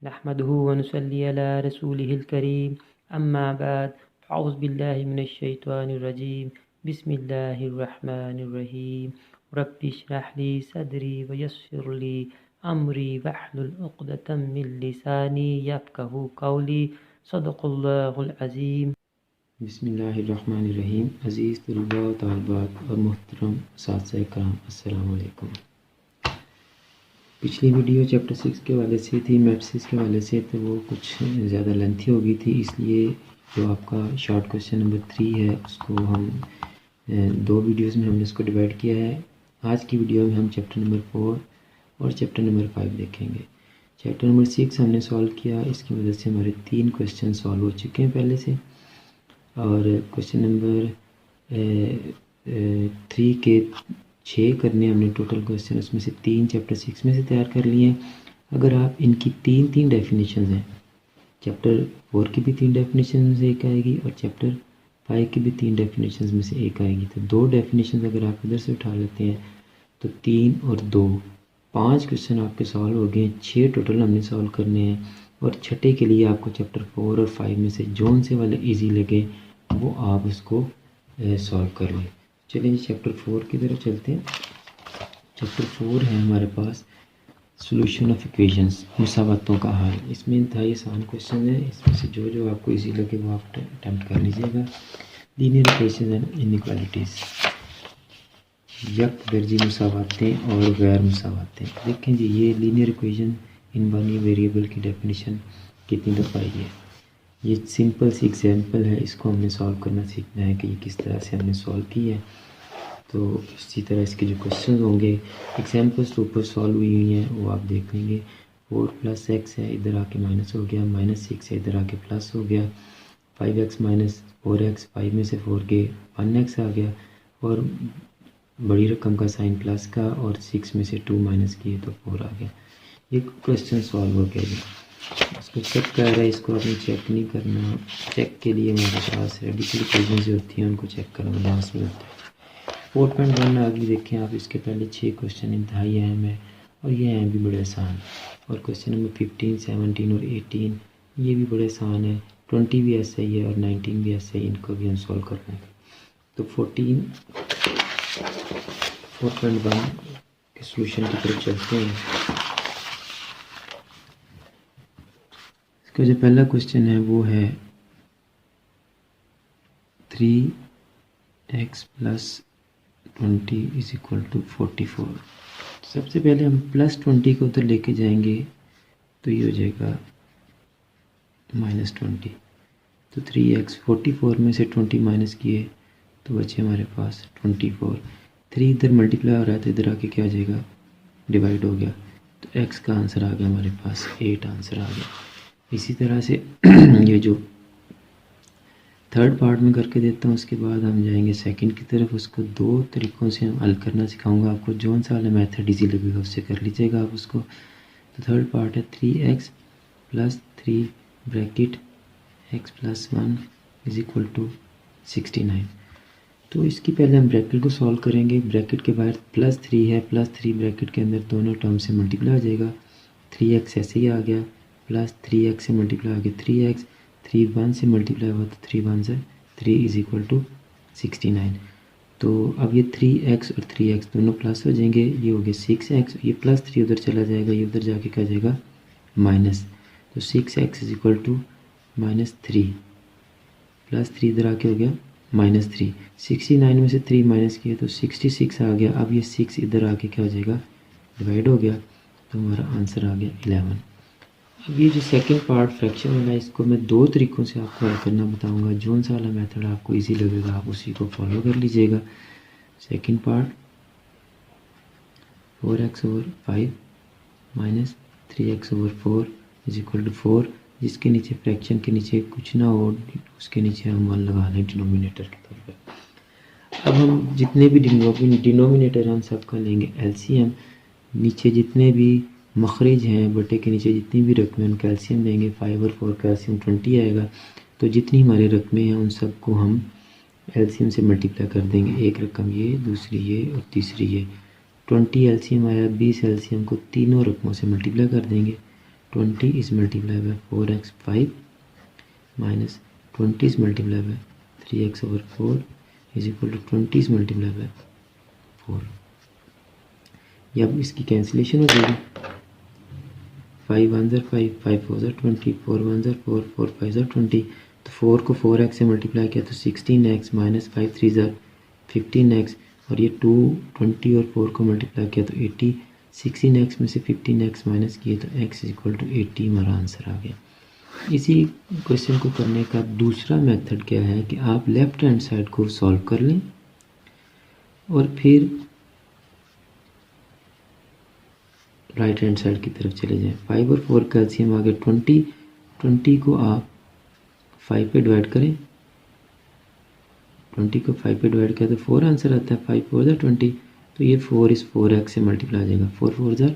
नहमदुहु व नुसल्ली अला रसूलिहिल करीम अम्मा बाद अऊज़ु बिल्लाहि मिनश शैतानिर रजीम बिस्मिल्लाहिर रहमानिर रहीम रब्बि इश्रह ली सदरी व यस्सिर ली अमरी वहलुल उक़दतम मिन लिसानी यफ़क़हू क़ौली सदक़ल्लाहुल अज़ीम। बिस्मिल्लाहिर्रहमानिर्रहीम। अज़ीज़ तलबा व तालिबात और मोहतरम असातिज़ा इकराम, अस्सलामु अलैकुम। पिछली वीडियो चैप्टर 6 के हवाले से थी, मैथ्स के हवाले से, तो वो कुछ ज़्यादा लेंथी हो गई थी, इसलिए जो आपका शॉर्ट क्वेश्चन नंबर 3 है उसको हम दो वीडियोस में हमने इसको डिवाइड किया है। आज की वीडियो में हम चैप्टर नंबर 4 और चैप्टर नंबर 5 देखेंगे। चैप्टर नंबर 6 हमने सॉल्व किया, इसकी वजह से हमारे 3 क्वेश्चन सॉल्व हो चुके हैं पहले से, और क्वेश्चन नंबर 3 के 6 करने हमने टोटल क्वेश्चन, उसमें से 3 चैप्टर 6 में से तैयार कर लिए हैं। अगर आप इनकी तीन डेफिनेशन हैं, चैप्टर 4 की भी 3 डेफिनेशन में से एक आएगी और चैप्टर 5 की भी 3 डेफिनेशन में से एक आएगी, तो 2 डेफिनेशन अगर आप इधर से उठा लेते हैं तो 3 और 2 5 क्वेश्चन आपके सॉल्व हो गए। 6 टोटल हमने सॉल्व करने हैं, और छठे के लिए आपको चैप्टर 4 और 5 में से जोन से वाले ईजी लगे वो आप उसको सॉल्व कर लें। चलिए जी चैप्टर 4 की तरफ चलते हैं। चैप्टर 4 है हमारे पास सॉल्यूशन ऑफ इक्वेशंस, मुसावतों का हल। इसमें इंतहाई आसान क्वेश्चन है, इसमें से जो आपको इजी लगे वो आप अटैम्प्ट कर लीजिएगा। लीनियर इक्वेशंस एंड इनइक्वालिटीज़, यक दर्जी मुसावतें और गैर मुसावतें। देखें जी, ये linear equation in one variable की डेफिनेशन कितनी दफ़ा आई है। ये सिंपल सी एग्जांपल है, इसको हमने सॉल्व करना सीखना है कि ये किस तरह से हमने सॉल्व की है। तो इसी तरह इसके जो क्वेश्चन होंगे, एग्जांपल्स तो ऊपर सॉल्व हुई हैं वो आप देख लेंगे। 4 + x है, इधर आके माइनस हो गया, -6 है, इधर आके प्लस हो गया, 5x - 4x, 5 में से 4 के 1x आ गया, और बड़ी रकम का साइन प्लस का, और 6 में से 2 माइनस किए तो 4 आ गया। ये क्वेश्चन सॉल्व हो गया जी। इसको चेक कर रहा है, इसको आपने चेक नहीं करना। चेक के लिए हमारे पास रेडिकल इक्वेशन जो होती हैं उनको चेक करना लास्ट में होता है। 4.1 आगे देखें आप, इसके पहले 6 क्वेश्चन इंतहाई अहम है, और ये हैं भी बड़े आसान। और क्वेश्चन नंबर 15, 17 और 18 ये भी बड़े आसान है। 20 भी ऐसा ही है और 19 भी ऐसा ही, इनको भी हम सॉल्व कर लेंगे। तो 4.1 के सोल्यूशन की तरफ चलते हैं। इसका जो पहला क्वेश्चन है वो है 3x + 20 = 44। सबसे पहले हम +20 को उधर लेके जाएंगे तो ये हो जाएगा -20। तो 3x 44 में से 20 माइनस किए तो बचे हमारे पास 24। 3 इधर मल्टीप्लाई हो रहा है तो इधर आके क्या हो जाएगा, डिवाइड हो गया, तो x का आंसर आ गया हमारे पास 8 आंसर आ गया। इसी तरह से ये जो थर्ड पार्ट में करके देता हूँ, उसके बाद हम जाएंगे सेकंड की तरफ। उसको 2 तरीक़ों से हम हल करना सिखाऊंगा आपको, जौन सा वाला मेथड इजी लगेगा उससे कर लीजिएगा आप उसको। तो थर्ड पार्ट है 3x + 3 ब्रैकेट x + 1 = 69। तो इसकी पहले हम ब्रैकेट को सॉल्व करेंगे। ब्रैकेट के बाहर +3 है, +3 ब्रैकेट के अंदर दोनों टर्म से मल्टीप्लाई हो जाएगा। 3x ऐसे ही आ गया, +3x से मल्टीप्लाई हो गया 3x, 3 1 से मल्टीप्लाई हुआ तो 3 1 से 3 = 69। तो अब ये 3x और 3x दोनों प्लस हो जाएंगे, ये हो गया 6x, ये +3 उधर चला जाएगा, ये उधर जाके क्या जाएगा माइनस, तो 6x = -3, +3 इधर आके हो गया -3। 69 में से 3 माइनस किया तो 66 आ गया। अब ये 6 इधर आके क्या हो जाएगा, डिवाइड हो गया, तो हमारा आंसर आ गया 11। अब ये जो सेकंड पार्ट फ्रैक्शन वाला है, इसको मैं 2 तरीक़ों से आपको हल करना बताऊंगा। जोन सा वाला मेथड आपको इजी लगेगा आप उसी को फॉलो कर लीजिएगा। सेकंड पार्ट 4x/5 - 3x/4 = 4, जिसके नीचे फ्रैक्शन के नीचे कुछ ना हो उसके नीचे हम 1 लगा लें डिनोमिनेटर के तौर पर। अब हम जितने भी डिनोमिनेटर हम सबका लेंगे एलसीएम, नीचे जितने भी मखरज हैं बटे के नीचे जितनी भी रकमें उनका एलसीएम लेंगे। 5 और 4 का एलसीएम 20 आएगा, तो जितनी हमारी रकमें हैं उन सबको हम एलसीएम से मल्टीप्लाई कर देंगे। एक रकम ये, दूसरी ये और तीसरी ये। 20 एलसीएम आया, 20 एलसीएम को तीनों रकमों से मल्टीप्लाई कर देंगे 20 is multiplied by 4x 5 minus 20 is multiplied by 3x over 4 is equal to 20 is multiplied by 4। ये अब इसकी कैंसिलेशन हो जाएगी, 5 1 ज़र 5, 5 4 ज़र 20, 4 1 ज़र 4, 4 5 ज़र 20। तो 4 को 4x से मल्टीप्लाई किया तो 16x माइनस 5 3 ज़र 15x, और ये 2 20 और 4 को मल्टीप्लाई किया तो 80। 16x में से 15x माइनस किए तो x इज इक्वल टू 80 हमारा आंसर आ गया। इसी क्वेश्चन को करने का दूसरा मेथड क्या है कि आप लेफ्ट हैंड साइड को सॉल्व कर लें और फिर राइट हैंड साइड की तरफ चले जाएं। 5 और 4 का एलसीएम आ गया 20, 20 को आप 5 पे डिवाइड करें, 20 को 5 पे डिवाइड किया तो 4 आंसर आता है, 5 4 ज़र 20, तो ये 4 इस 4x से मल्टीप्लाई आ जाएगा, 4 4 ज़र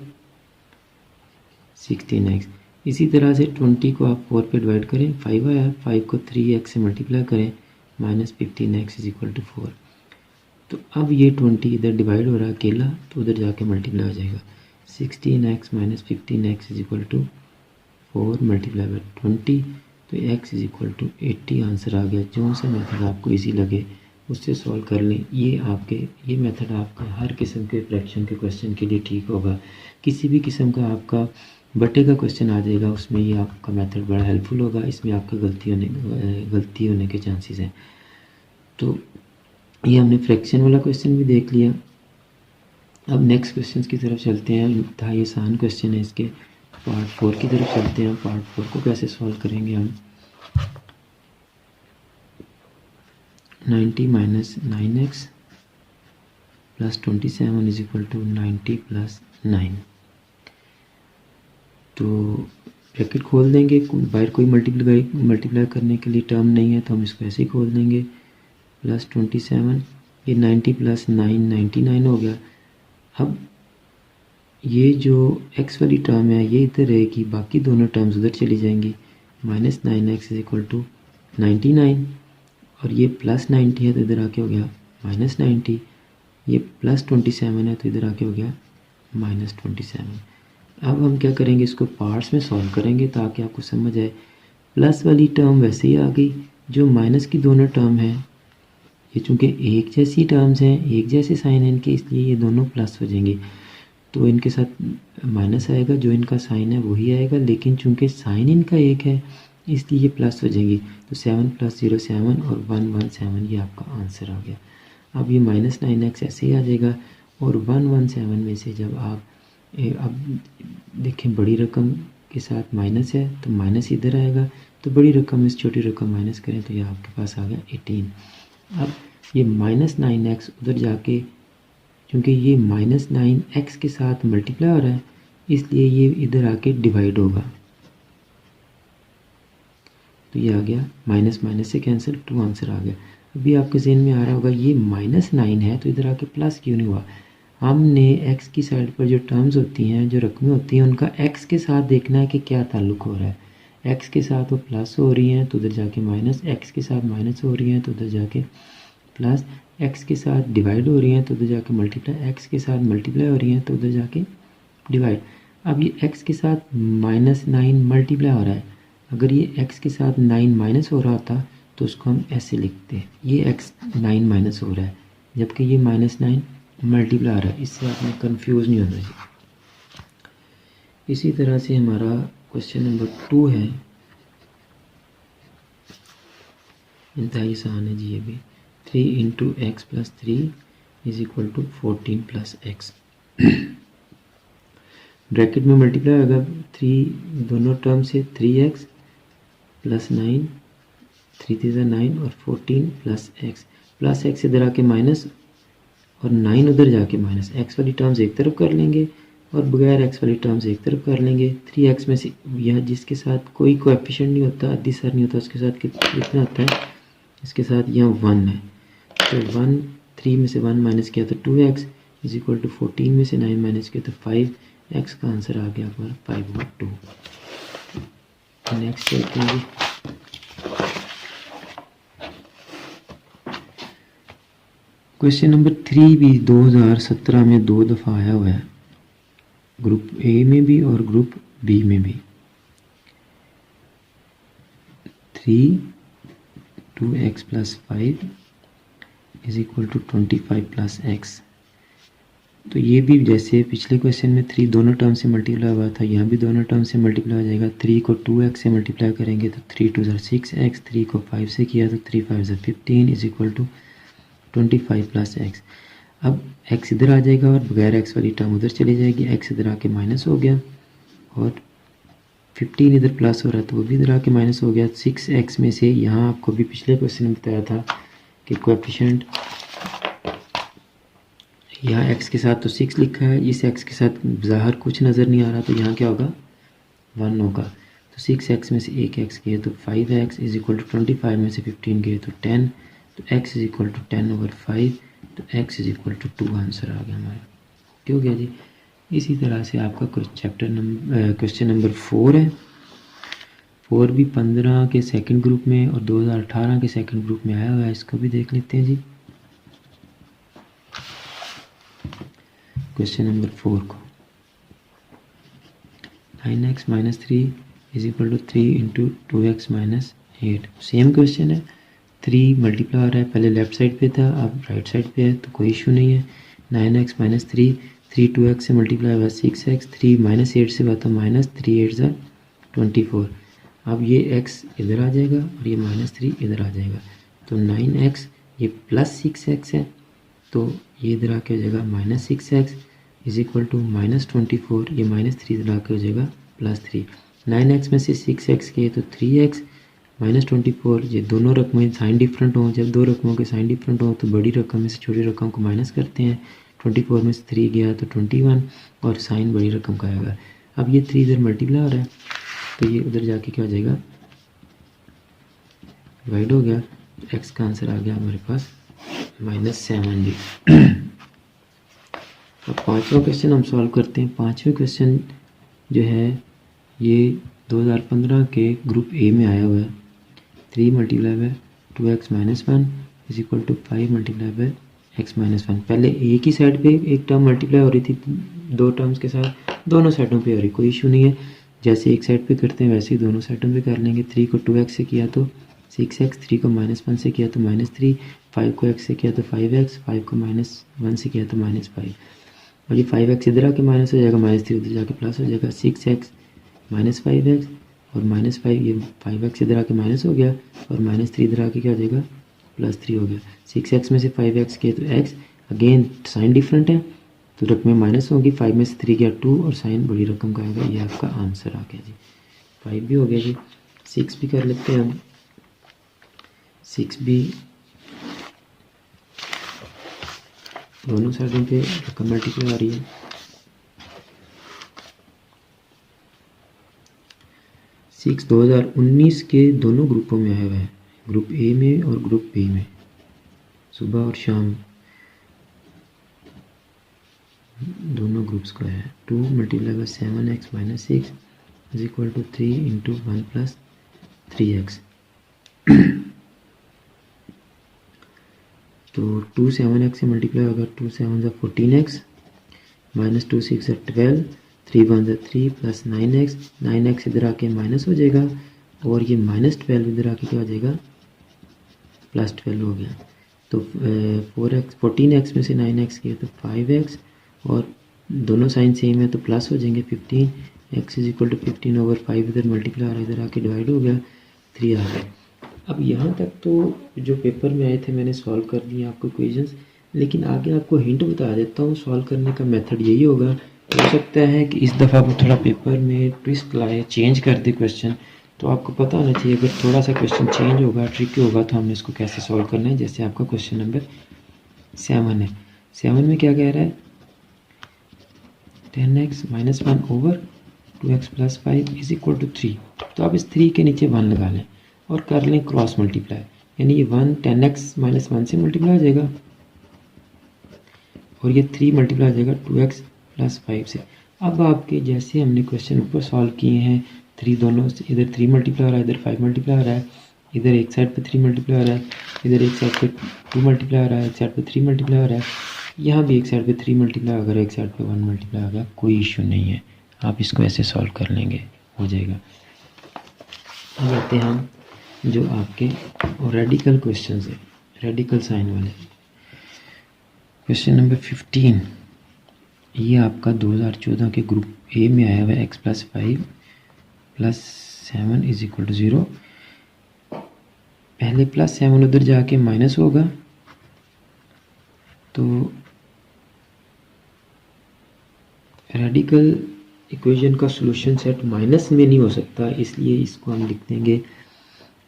16x। इसी तरह से 20 को आप 4 पे डिवाइड करें, 5 आया, 5 को 3x से मल्टीप्लाई करें, minus 15x is equal to 4। तो अब ये 20 इधर डिवाइड हो रहा है अकेला, तो उधर जाके मल्टीप्लाई हो जाएगा, 16x minus 15x is equal to 4 multiply by 20, तो x is equal to 80 answer आ गया। जो सा मेथड आपको इजी लगे उससे सॉल्व कर लें। ये मेथड आपका हर किस्म के फ्रैक्शन के क्वेश्चन के लिए ठीक होगा। किसी भी किस्म का आपका बटे का क्वेश्चन आ जाएगा, उसमें ये आपका मेथड बड़ा हेल्पफुल होगा। इसमें आपका गलती होने के चांसेस हैं। तो ये हमने फ्रैक्शन वाला क्वेश्चन भी देख लिया। अब नेक्स्ट क्वेश्चन की तरफ चलते हैं। इंतहाई आसान क्वेश्चन है, इसके पार्ट 4 की तरफ चलते हैं। पार्ट 4 को कैसे सॉल्व करेंगे हम। 90 minus 9x plus 27 is equal to 90 plus 9। तो ब्रैकेट खोल देंगे, बाहर कोई मल्टीप्लाई करने के लिए टर्म नहीं है तो हम इसको ऐसे ही खोल देंगे। प्लस 27, ये 90 प्लस 9 99 हो गया। अब ये जो x वाली टर्म है ये इधर रहेगी, बाकी दोनों टर्म्स उधर चली जाएंगी। Minus 9x is equal to 99, और ये प्लस 90 है तो इधर आके हो गया माइनस 90। ये प्लस 27 है तो इधर आके हो गया माइनस 27। अब हम क्या करेंगे, इसको पार्ट्स में सॉल्व करेंगे ताकि आपको समझ आए। प्लस वाली टर्म वैसे ही आ गई, जो माइनस की दोनों टर्म है ये चूँकि एक जैसी टर्म्स हैं, एक जैसे साइन है इनके, इसलिए ये दोनों प्लस हो जाएंगे। तो इनके साथ माइनस आएगा, जो इनका साइन है वही आएगा, लेकिन चूँकि साइन इनका एक है इसलिए ये प्लस हो जाएंगी। तो 7 + 0 7 और 1 1 7 ये आपका आंसर आ गया। अब ये माइनस 9x ऐसे ही आ जाएगा, और 1 1 7 में से जब आप अब देखें बड़ी रकम के साथ माइनस है तो माइनस इधर आएगा, तो बड़ी रकम इस छोटी रकम माइनस करें तो ये आपके पास आ गया 18। अब ये माइनस 9x उधर जाके, क्योंकि ये माइनस 9x के साथ मल्टीप्लाई हो रहा है इसलिए ये इधर आके डिवाइड होगा, तो ये आ गया माइनस माइनस से कैंसिल, 2 आंसर आ गया। अभी आपके जहन में आ रहा होगा ये माइनस 9 है तो इधर आके प्लस क्यों नहीं हुआ। हमने x की साइड पर जो टर्म्स होती हैं, जो रकमें होती हैं, उनका x के साथ देखना है कि क्या ताल्लुक़ हो रहा है। x के साथ वो प्लस हो रही हैं तो उधर जाके माइनस, x के साथ माइनस हो रही हैं तो उधर जाके प्लस, x के साथ डिवाइड हो रही हैं तो उधर जाके मल्टीप्लाई, x के साथ मल्टीप्लाई हो रही हैं तो उधर जाके डिवाइड। अब ये x के साथ माइनस 9 मल्टीप्लाई हो रहा है, अगर ये x के साथ 9 माइनस हो रहा होता तो उसको हम ऐसे लिखते हैं, ये x 9 माइनस हो रहा है जबकि ये माइनस 9 मल्टीप्लाई आ रहा है। इससे आपने कंफ्यूज नहीं होना चाहिए। इसी तरह से हमारा क्वेश्चन नंबर 2 है, इंतहाई आसान है जी ये भी। 3 × x + 3 is equal to 14 + x। Bracket में मल्टीप्लाई होगा 3 दोनों टर्म से, 3x + 9, 3 3 9 और 14 + x। प्लस x इधर आके माइनस और 9 उधर जाके माइनस। x वाली टर्म्स एक तरफ कर लेंगे और बगैर x वाली टर्म्स एक तरफ कर लेंगे। 3x में से यह जिसके साथ कोई कोएफिशिएंट नहीं होता, अद्दी सर नहीं होता, उसके साथ कितना होता है, इसके साथ यहाँ 1 है तो 1, 3 में से 1 माइनस किया तो 2x इज इक्वल टू 14 में से 9 माइनस किया तो 5, x का आंसर आ गया हमारा 5/2। नेक्स्ट चलते हैं जी। क्वेश्चन नंबर 3 भी 2017 में 2 दफ़ा आया हुआ है, ग्रुप ए में भी और ग्रुप बी में भी। 3 2x plus 5 is equal to 25 plus x। तो ये भी जैसे पिछले क्वेश्चन में 3 दोनों टर्म से मल्टीप्लाई हुआ था, यहाँ भी दोनों टर्म से मल्टीप्लाई हो जाएगा। 3 को 2x से मल्टीप्लाई करेंगे तो 3 2 ज़ा 6x, 3 को 5 से किया तो 3 5 ज़ा 15 is equal to 25 plus x। अब x इधर आ जाएगा और बगैर x वाली टर्म उधर चली जाएगी, x इधर आके माइनस हो गया और 15 इधर प्लस हो रहा है तो वो भी इधर आके माइनस हो गया। 6x में से यहाँ आपको भी पिछले क्वेश्चन में बताया था कि कोएफिशिएंट यहाँ x के साथ तो 6 लिखा है, इस x के साथ ज़ाहिर कुछ नज़र नहीं आ रहा तो यहाँ क्या होगा 1 होगा। तो 6x में से एक x गए तो 5x इज इक्वल टू 25 में से 15 गए तो 10, तो x इज इक्वल टू 10/5, तो x is equal to 2 answer आ गया हमारा। क्यों गया जी। इसी तरह से आपका क्वेश्चन नंबर 4 है। 4 भी 15 के सेकंड ग्रुप में और 2018 के सेकंड ग्रुप में आया हुआ है, इसको भी देख लेते हैं जी। क्वेश्चन नंबर 4 को 9x minus 3 is equal to 3 into 2x minus 8। Same question है, 3 मल्टीप्लाई हो रहा है, पहले लेफ्ट साइड पे था अब राइट साइड पे है तो कोई इशू नहीं है। 9x माइनस 3 2x से मल्टीप्लाई हुआ 6x, 3 माइनस 8 से हुआ तो माइनस 3 8 ज़ा 24। अब ये x इधर आ जाएगा और ये माइनस 3 इधर आ जाएगा तो 9x ये प्लस 6x है तो ये इधर आके हो जाएगा minus 6x is equal to minus 24, ये माइनस 3 इधर आके हो जाएगा प्लस 3। 9x में से 6x किए तो 3x माइनस 24, ये दोनों रकमें साइन डिफरेंट हों, जब दो रकमों के साइन डिफरेंट हों तो बड़ी रकम में से छोटी रकम को माइनस करते हैं। 24 में से 3 गया तो 21 और साइन बड़ी रकम का आएगा। अब ये 3 इधर मल्टीप्लाई हो रहा है तो ये उधर जाके क्या हो जाएगा डिवाइड हो गया, तो x का आंसर आ गया हमारे पास -7 जी। अब पांचवा क्वेश्चन हम सॉल्व करते हैं। पांचवें क्वेश्चन जो है ये 2015 के ग्रुप ए में आया हुआ है। 3 multiply by 2x minus 1 is equal to 5 multiply by x minus 1। पहले एक ही साइड पे एक टर्म मल्टीप्लाई हो रही थी, दो टर्म्स के साथ दोनों साइडों पे हो रही, कोई इशू नहीं है। जैसे एक साइड पे करते हैं वैसे ही दोनों साइडों पे कर लेंगे। 3 को 2x से किया तो 6x, 3 को -1 से किया तो -3, 5 को x से किया तो 5x, 5 को -1 से किया तो -5 और ये 5x इधर आके माइनस हो जाएगा, -3 उधर जाके प्लस हो जाएगा। 6x -5x और -5, ये 5x इधर आके माइनस हो गया और -3 इधर आके क्या हो जाएगा +3 हो गया। 6x में से 5x किए तो x, अगेन साइन डिफरेंट है तो रकमें माइनस होंगी। 5 में से 3 गया 2 और साइन बड़ी रकम का आएगा। ये आपका आंसर आ गया जी। 5 भी हो गया जी। 6 भी कर लेते हैं हम। 6 भी दोनों साइडों पे रकम मल्टीप्लाई आ रही है। 6 2019 के दोनों ग्रुपों में आया हुआ है, ग्रुप ए में और ग्रुप बी में, सुबह और शाम दोनों ग्रुप्स का है। 2 multiply by 7x minus 6 is equal to 3 into 1 plus 3x। तो 2 7x से मल्टीप्लाई होगा, 2 7 ज़ा 14x माइनस 2 6 ज़ा 12, 3 1 ज़ा 3 प्लस 9x, 9x इधर आके माइनस हो जाएगा और ये -12 इधर आके क्या हो जाएगा +12 हो गया। तो 14x में से 9x किया तो 5x और दोनों साइन सेम है तो प्लस हो जाएंगे 15, x इज इक्वल टू 15/5 इधर मल्टीप्लाई आ रहा है, इधर आके डिवाइड हो गया, 3 आ गया। अब यहाँ तक तो जो पेपर में आए थे मैंने सॉल्व कर दिए आपको इक्वेशंस, लेकिन आगे आपको हिंट बता देता हूँ। सॉल्व करने का मेथड यही होगा। हो सकता है कि इस दफ़ा वो थोड़ा पेपर में ट्विस्ट लाए, चेंज कर दे क्वेश्चन, तो आपको पता होना चाहिए अगर थोड़ा सा क्वेश्चन चेंज होगा, ट्रिकी होगा, तो हमने इसको कैसे सॉल्व करना है। जैसे आपका क्वेश्चन नंबर 7 है। 7 में क्या कह रहा है 10x minus 1 over 2x plus 5 is equal to 3। तो आप इस 3 के नीचे 1 लगा लें और कर लें क्रॉस मल्टीप्लाई, यानी ये 1 10x माइनस 1 से मल्टीप्लाई हो जाएगा और ये 3 मल्टीप्लाई हो जाएगा 2x प्लस 5 से। अब आपके जैसे हमने क्वेश्चन ऊपर सॉल्व किए हैं, 3 दोनों इधर 3 मल्टीप्लाई हो रहा है, इधर 5 मल्टीप्लाई हो रहा है, इधर एक साइड पे 3 मल्टीप्लाई हो रहा है, इधर एक साइड पे 2 मल्टीप्लाई हो रहा है, एक साइड पे 3 मल्टीप्लाई हो रहा है, यहाँ भी एक साइड पे 3 मल्टीप्लाई होगा, एक साइड पे 1 मल्टीप्लाई होगा, कोई इशू नहीं है। आप इसको ऐसे सॉल्व कर लेंगे, हो जाएगा। अब आते हैं हम जो आपके रेडिकल क्वेश्चन है, रेडिकल साइन वाले। क्वेश्चन नंबर 15, ये आपका 2014 के ग्रुप ए में आया हुआ है। x + 5 + 7 = 0। पहले +7 उधर जाके माइनस होगा, तो रेडिकल इक्वेशन का सॉल्यूशन सेट माइनस में नहीं हो सकता, इसलिए इसको हम लिख देंगे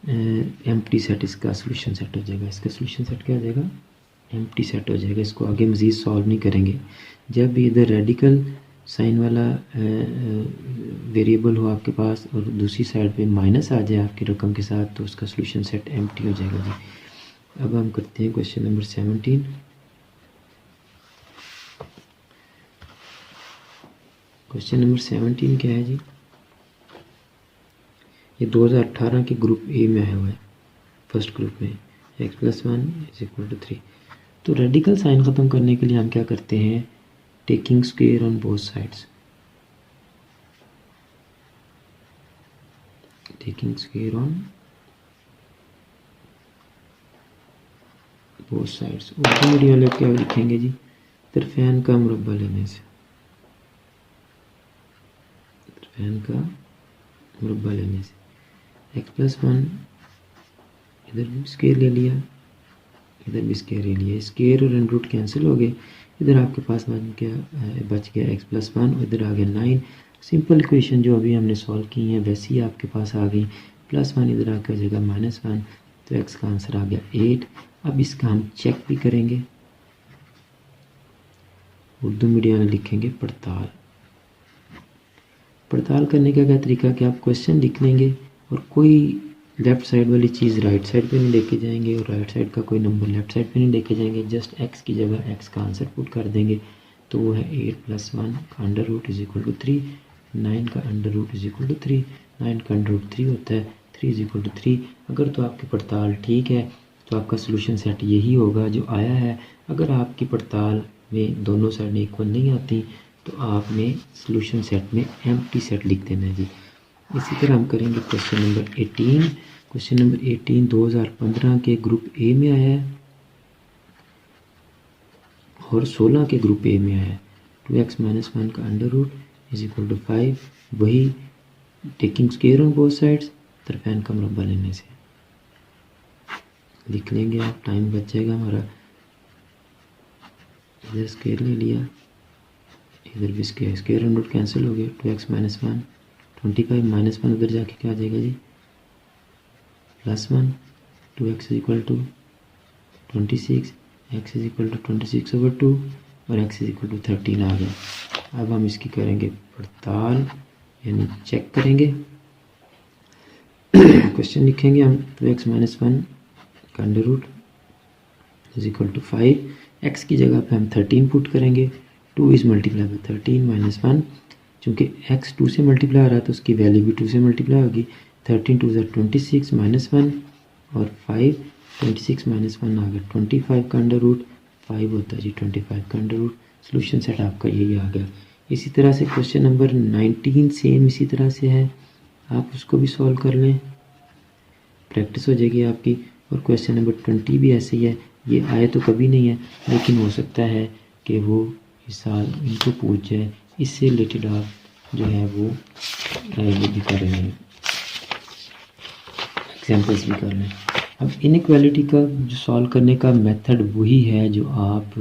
एम्प्टी सेट। इसका सॉल्यूशन सेट हो जाएगा, इसका सॉल्यूशन सेट क्या हो जाएगा, एम्प्टी सेट हो जाएगा। इसको आगे मज़ीद सॉल्व नहीं करेंगे। जब भी इधर रेडिकल साइन वाला वेरिएबल हो आपके पास और दूसरी साइड पे माइनस आ जाए आपकी रकम के साथ, तो उसका सॉल्यूशन सेट एम्प्टी हो जाएगा जी। अब हम करते हैं क्वेश्चन नंबर 17। क्वेश्चन नंबर 17 क्या है जी, ये 2018 के ग्रुप ए में आया हुआ है, फर्स्ट ग्रुप में। x + 1 = 3। तो रेडिकल साइन ख़त्म करने के लिए हम क्या करते हैं, taking square on both sides, taking square on both sides. Urdu medium वाले क्या लिखेंगे जी, तरफैन का मुरब्बा लेने से, तरफैन का मुरब्बा लेने से। x + 1 इधर भी स्क्वायर ले लिया, इधर भी स्क्वायर ले लिया, स्क्वायर और अंडर रूट कैंसिल हो गए। इधर आपके पास बच गया x + 1 और इधर आ गया 9। सिंपल इक्वेशन जो अभी हमने सॉल्व की है वैसे ही आपके पास आ गई। +1 इधर आकर हो जाएगा -1, तो x का आंसर आ गया 8। अब इसका हम चेक भी करेंगे, उर्दू मीडियम में लिखेंगे पड़ताल। पड़ताल करने का क्या तरीका कि आप क्वेश्चन लिख लेंगे और कोई लेफ़्ट साइड वाली चीज़ राइट साइड पे नहीं लेके जाएंगे और राइट साइड का कोई नंबर लेफ़्ट साइड पे नहीं लेके जाएंगे। जस्ट x की जगह x का आंसर पुट कर देंगे, तो वो है 8 + 1 का अंडर रूट = 3, 9 का अंडर रूट = 3, 9 का अंडर रूट 3 होता है, 3 = 3। अगर तो आपकी पड़ताल ठीक है तो आपका सोल्यूशन सेट यही होगा जो आया है। अगर आपकी पड़ताल में दोनों साइड इक्वल नहीं आती तो आपने सोल्यूशन सेट में एम्प्टी सेट लिख देना है जी। इसी तरह हम करेंगे क्वेश्चन नंबर 18। क्वेश्चन नंबर 18 2015 के ग्रुप ए में आया है और 16 के ग्रुप ए में आया है। 2x - 1 का अंडर रूट = 5, वही taking square on both sides, तरफैन का मुरब्बा लेने से लिख लेंगे आप, टाइम बच जाएगा हमारा। इधर स्क्वायर ले लिया, इधर भी square, square under root cancel हो गया। 2x - 1 25, -1 उधर जाके क्या आ जाएगा जी, +1, 2x = 26, x = 26/2 और x = 13 आ गया। अब हम इसकी करेंगे पड़ताल, यानी चेक करेंगे। क्वेश्चन लिखेंगे हम, 2x - 1 का अंडर रूट = 5, x की जगह पे हम 13 पुट करेंगे। 2 इज मल्टीप्लाई बाय 13 - 1, चूँकि x 2 से मल्टीप्लाई हो रहा है तो उसकी वैल्यू भी 2 से मल्टीप्लाई होगी। 13 × 2 = 26 -1 और 5, 26 - 1 आ गया 25 का अंडर रूट, 5 होता है जी 25 का अंडर रूट। सोल्यूशन सेट आपका यही आ गया। इसी तरह से क्वेश्चन नंबर 19 सेम इसी तरह से है, आप उसको भी सॉल्व कर लें, प्रैक्टिस हो जाएगी आपकी। और क्वेश्चन नंबर 20 भी ऐसे ही है, ये आए तो कभी नहीं है लेकिन हो सकता है कि वो इस साल इनको पूछ जाए, इससे रिलेटेड आप जो है वो ये भी कर रहे हैं, एग्जाम्पल्स भी कर लें। अब इनइक्वालिटी का जो सॉल्व करने का मेथड वही है जो आप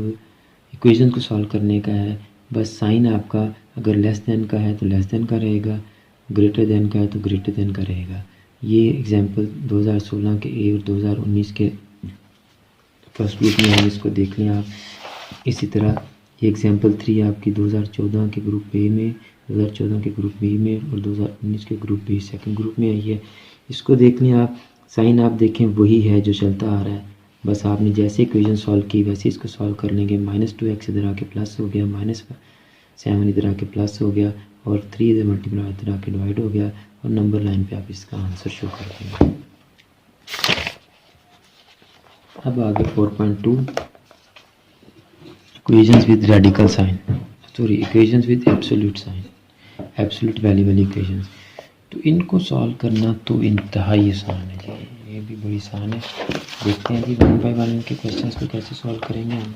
इक्वेशन को सॉल्व करने का है, बस साइन आपका अगर लेस देन का है तो लेस देन का रहेगा, ग्रेटर देन का है तो ग्रेटर देन का रहेगा। ये एग्जाम्पल 2016 के ए और 2019 के फर्स्ट ग्रुप में है, इसको देख लें आप। इसी तरह ये एग्जाम्पल 3 आपकी 2014 के ग्रुप ए में, 2014 के ग्रुप बी में और 2019 के ग्रुप बी सेकंड ग्रुप में आई है, इसको देख लें आप। साइन आप देखें वही है जो चलता आ रहा है, बस आपने जैसे इक्वेशन सॉल्व की वैसे इसको सॉल्व कर लेंगे। -2x इधर आके प्लस हो गया, -7 इधर आके प्लस हो गया और 3 इधर मल्टीप्लाई इधर आके डिवाइड हो गया और नंबर लाइन पे आप इसका आंसर शो कर देंगे। अब आगे 4.2 equations with radical sign, sorry equations with absolute sign, absolute value वाली इक्वेशंस। तो इनको सॉल्व करना तो इंतहाई आसान है जी, भी बड़ी आसान है। देखते हैं जी 1 बाय 1 इनके क्वेश्चंस को कैसे सॉल्व करेंगे हम।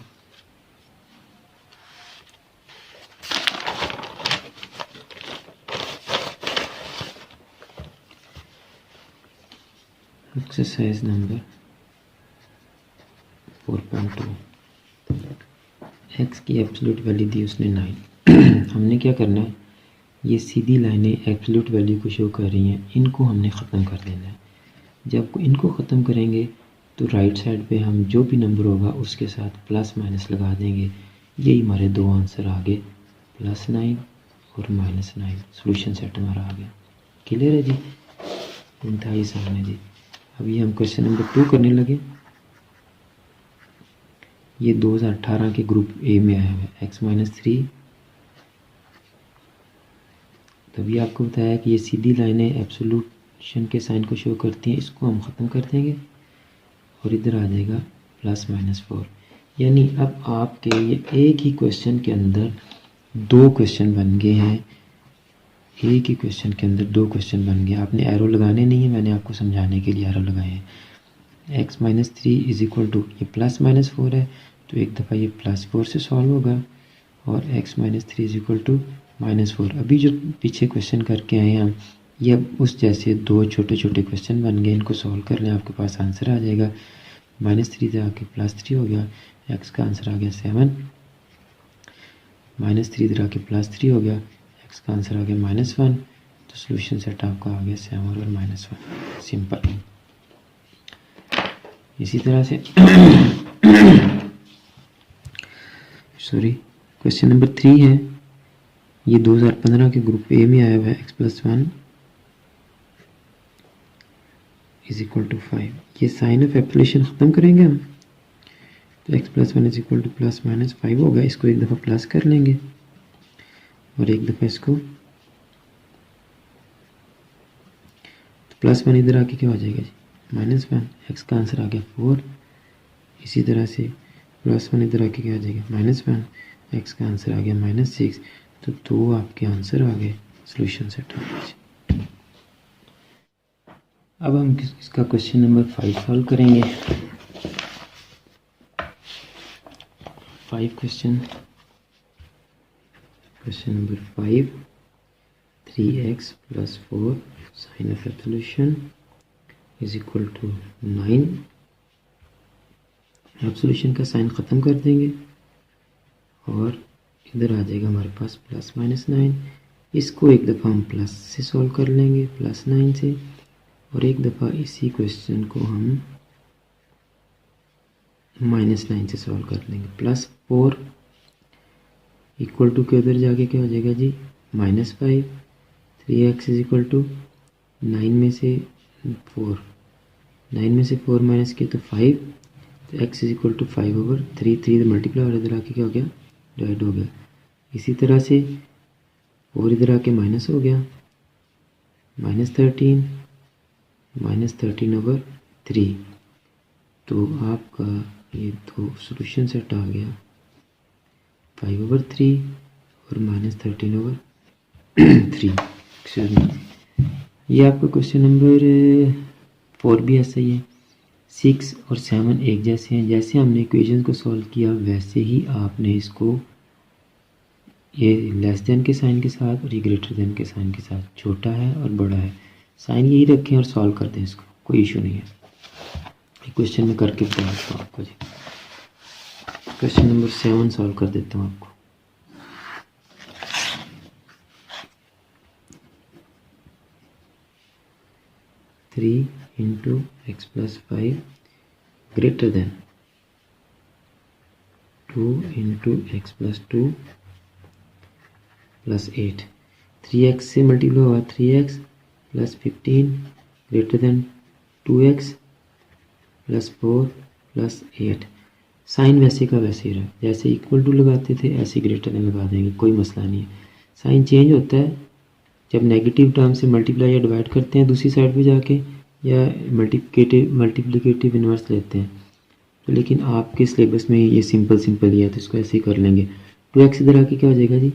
Exercise number 4.2। एक्स की एब्सोल्यूट वैल्यू दी उसने 9। हमने क्या करना है, ये सीधी लाइनें एब्सोल्यूट वैल्यू को शो कर रही हैं, इनको हमने ख़त्म कर देना है। जब इनको ख़त्म करेंगे तो राइट साइड पे हम जो भी नंबर होगा उसके साथ प्लस माइनस लगा देंगे। यही हमारे दो आंसर आ गए, +9 और -9। सोल्यूशन सेट हमारा आ गया। क्लियर है जी, इंतहाई आसान है जी। अभी हम क्वेश्चन नंबर 2 करने लगे। ये 2018 के ग्रुप ए में आया हुआ है, x-3। तभी आपको बताया कि ये सीधी लाइनें एब्सोल्यूशन के साइन को शो करती हैं, इसको हम ख़त्म कर देंगे और इधर आ जाएगा +-4। यानी अब आपके ये एक ही क्वेश्चन के अंदर दो क्वेश्चन बन गए हैं। एक ही क्वेश्चन के अंदर दो क्वेश्चन बन गए। आपने एरो लगाने नहीं है, मैंने आपको समझाने के लिए एरो लगाए हैं। x-3 = ये +-4 है, तो एक दफ़ा ये +4 से सॉल्व होगा और x-3 = -4। अभी जो पीछे क्वेश्चन करके आए हैं हम, ये अब उस जैसे दो छोटे छोटे क्वेश्चन बन गए, इनको सॉल्व कर लें, आपके पास आंसर आ जाएगा। -3 से आके +3 हो गया, x का आंसर आ गया 7। -3 इधर आके +3 हो गया, x का आंसर आ गया -1। तो सोल्यूशन सेट आपका आ गया 7 और -1। सिंपल। इसी तरह से सॉरी, क्वेश्चन नंबर 3 है। ये 2015 के ग्रुप ए में आया हुआ है, x+1 = 5। ये साइन ऑफ एब्सोल्यूशन ख़त्म करेंगे हम, तो x+1 = +-5 होगा। इसको एक दफ़ा प्लस कर लेंगे और एक दफ़ा इसको, तो +1 इधर आके क्या हो जाएगा जी, -1। x का आंसर आ गया 4। इसी तरह से +1 इधर आके क्या हो जाएगा, -1। x का आंसर आ गया -6। तो दो आपके आंसर आ गए, सोल्यूशन सेट आ गया। अब हम इसका क्वेश्चन नंबर 5 सॉल्व करेंगे। 5 question number 5। 3x + 4 sign of absolution = 9। Absolution का साइन ख़त्म कर देंगे और इधर आ जाएगा हमारे पास +-9। इसको एक दफ़ा हम प्लस से सॉल्व कर लेंगे, +9 से, और एक दफ़ा इसी क्वेश्चन को हम -9 से सॉल्व कर लेंगे। +4 = के उधर जाके क्या हो जाएगा जी, -5। 3x = 9 में से 4 माइनस किया तो 5। तो x = 5/3। 3 मल्टीप्लाई और इधर आके क्या हो गया, डिवाइड हो गया। इसी तरह से 4 इधर आके माइनस हो गया, -13 13/3। तो आपका ये दो सोल्यूशन सेट आ गया, 5/3 और -13/3। Excuse me. ये आपका क्वेश्चन नंबर 4 भी ऐसा ही है। 6 और 7 एक जैसे हैं। जैसे हमने इक्वेशन को सॉल्व किया वैसे ही आपने इसको, ये लेस देन के साइन के साथ और ये ग्रेटर देन के साइन के साथ, छोटा है और बड़ा है, साइन यही रखें और सॉल्व कर दें इसको, कोई इशू नहीं है। क्वेश्चन में करके बताता हूँ आपको जी। क्वेश्चन नंबर 7 सॉल्व कर देता हूँ आपको। Three into x plus 5 greater than 2 into x plus 2 plus 8। 3x से मल्टीप्लाई हुआ 3x plus 15 greater than 2x plus 4 plus 8। Sign वैसे का वैसे ही रहा, जैसे इक्वल टू लगाते थे ऐसे ग्रेटर देन लगा देंगे, कोई मसला नहीं है। साइन चेंज होता है जब नेगेटिव टर्म से मल्टीप्लाई या डिवाइड करते हैं दूसरी साइड पे जाके, या मल्टीप्लिकेटिव इन्वर्स लेते हैं। तो लेकिन आपके सिलेबस में ये सिंपल ही है, तो इसको ऐसे ही कर लेंगे। 2x इधर आके क्या हो जाएगा जी,